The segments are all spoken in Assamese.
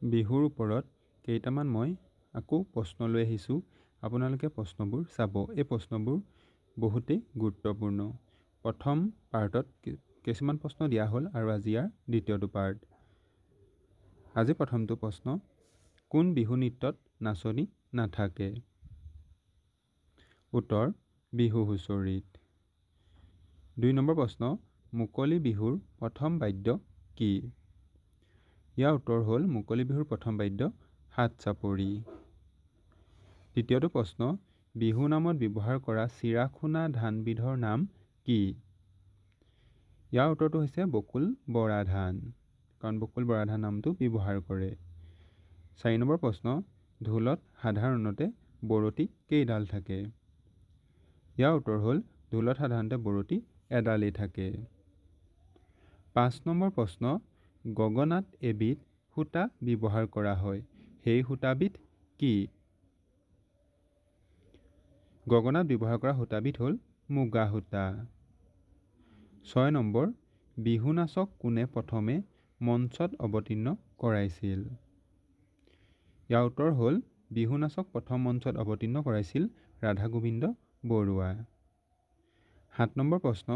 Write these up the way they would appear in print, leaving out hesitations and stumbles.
বিহুৰ ওপৰত কেইটামান মই আকৌ প্ৰশ্ন লৈ আহিছোঁ। আপোনালোকে প্ৰশ্নবোৰ চাব। এই প্ৰশ্নবোৰ বহুতেই গুৰুত্বপূৰ্ণ। প্ৰথম পাৰ্টত কিছুমান প্ৰশ্ন দিয়া হ'ল আৰু আজি ইয়াৰ দ্বিতীয়টো পাৰ্ট। আজি প্ৰথমটো প্ৰশ্ন, কোন বিহু নৃত্যত নাচনি নাথাকে? উত্তৰ, বিহু হুঁচৰিত। 2 নম্বৰ প্ৰশ্ন, মুকলি বিহুৰ প্ৰথম বাদ্য কি? ইয়াৰ উত্তৰ হ'ল মুকলি বিহুৰ প্ৰথম বাদ্য হাত চাপৰি। তৃতীয়টো প্ৰশ্ন, বিহু নামত ব্যৱহাৰ কৰা চিৰা খুনা ধানবিধৰ নাম কি? ইয়াৰ উত্তৰটো হৈছে বকুল বৰা ধান, কাৰণ বকুল বৰা ধান নামটো ব্যৱহাৰ কৰে। 4 নম্বৰ প্ৰশ্ন, ঢোলত সাধাৰণতে বৰতি কেইডাল থাকে? ইয়াৰ উত্তৰ হ'ল ঢোলত সাধাৰণতে বৰতি এডালেই থাকে। 5 নম্বৰ প্ৰশ্ন, গগনাত এবিধ সূতা ব্যৱহাৰ কৰা হয়, সেই সূতাবিধ কি? গগনাত ব্যৱহাৰ কৰা সূতাবিধ হ'ল মুগা সূতা। 6 নম্বৰ, বিহু নাচক কোনে প্ৰথমে মঞ্চত অৱতীৰ্ণ কৰাইছিল? ইয়াৰ উত্তৰ হ'ল বিহু নাচক প্ৰথম মঞ্চত অৱতীৰ্ণ কৰাইছিল ৰাধা গোবিন্দ বৰুৱা। 7 নম্বৰ প্ৰশ্ন,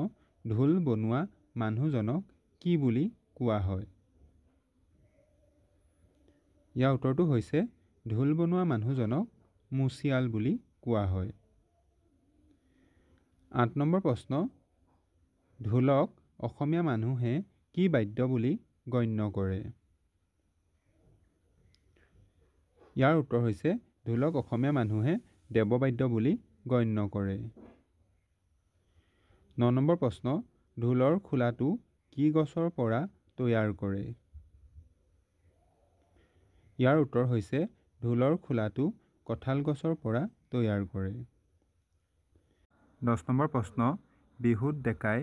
ঢোল বনোৱা মানুহজনক কি বুলি কোৱা হয়? ইয়াৰ উত্তৰটো হৈছে ঢোল বনোৱা মানুহজনক মুচিয়াল বুলি কোৱা হয়। 8 নম্বৰ প্ৰশ্ন, ঢোলক অসমীয়া মানুহে কি বাদ্য বুলি গণ্য কৰে? ইয়াৰ উত্তৰ হৈছে ঢোলক অসমীয়া মানুহে দেৱবাদ্য বুলি গণ্য কৰে। 9 নম্বৰ প্ৰশ্ন, ঢোলৰ খোলাটো কি গছৰ পৰা তৈয়াৰ কৰে? ইয়াৰ উত্তৰ হৈছে ঢোলৰ খোলাটো কঁঠাল গছৰ পৰা তৈয়াৰ কৰে। 10 নম্বৰ প্ৰশ্ন, বিহুত ডেকাই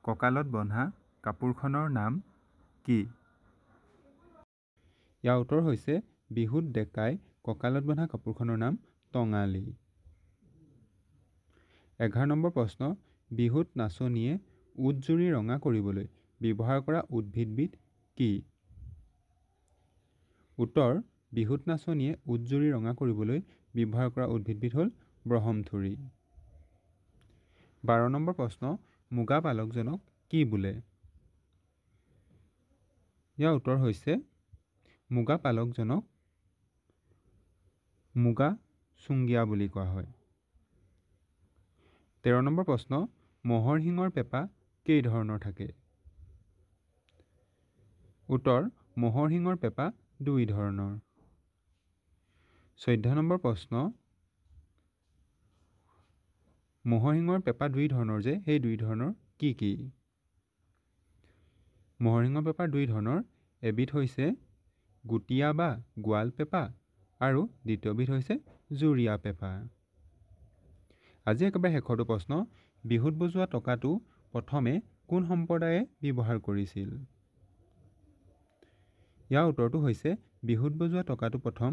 কঁকালত বন্ধা কাপোৰখনৰ নাম কি? ইয়াৰ উত্তৰ হৈছে বিহুত ডেকাই কঁকালত বন্ধা কাপোৰখনৰ নাম টঙালি। 11 নম্বৰ প্ৰশ্ন, বিহুত নাচনীয়ে উটজুৰি ৰঙা কৰিবলৈ ব্যৱহাৰ কৰা উদ্ভিদবিধ কি? উত্তৰ, বিহুত নাচনীয়ে উটজুৰি ৰঙা কৰিবলৈ ব্যৱহাৰ কৰা উদ্ভিদবিধ হ'ল ব্ৰহ্মথুৰি। 12 নম্বৰ প্ৰশ্ন, মুগা পালকজনক কি বোলে? ইয়াৰ উত্তৰ হৈছে মুগা পালকজনক মুগা চুংগীয়া বুলি কোৱা হয়। 13 নম্বৰ প্ৰশ্ন, ম'হৰ শিঙৰ পেপা কেই ধৰণৰ থাকে? উত্তৰ, ম'হৰ শিঙৰ পেপা 2 ধৰণৰ। 14 নম্বৰ প্ৰশ্ন, ম'হৰ শিঙৰ পেপা 2 ধৰণৰ যে সেই 2 ধৰণৰ কি কি? ম'হৰ শিঙৰ পেপা 2 ধৰণৰ, এবিধ হৈছে গুটীয়া বা গোৱাল পেপা আৰু দ্বিতীয়বিধ হৈছে জুৰীয়া পেপা। আজি একেবাৰে শেষৰটো প্ৰশ্ন, বিহুত বজোৱা টকাটো প্ৰথমে কোন সম্প্ৰদায়ে ব্যৱহাৰ কৰিছিল? ইয়াৰ উত্তৰটো হৈছে বিহুত বজোৱা টকাটো প্ৰথম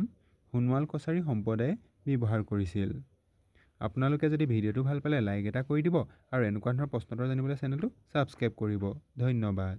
সোণোৱাল কছাৰী সম্প্ৰদায়ে ব্যৱহাৰ কৰিছিল। আপোনালোকে যদি ভিডিঅ'টো ভাল পালে লাইক এটা কৰি দিব আৰু এনেকুৱা ধৰণৰ প্ৰশ্নোত্তৰ জানিবলৈ চেনেলটো ছাবস্ক্ৰাইব কৰিব। ধন্যবাদ।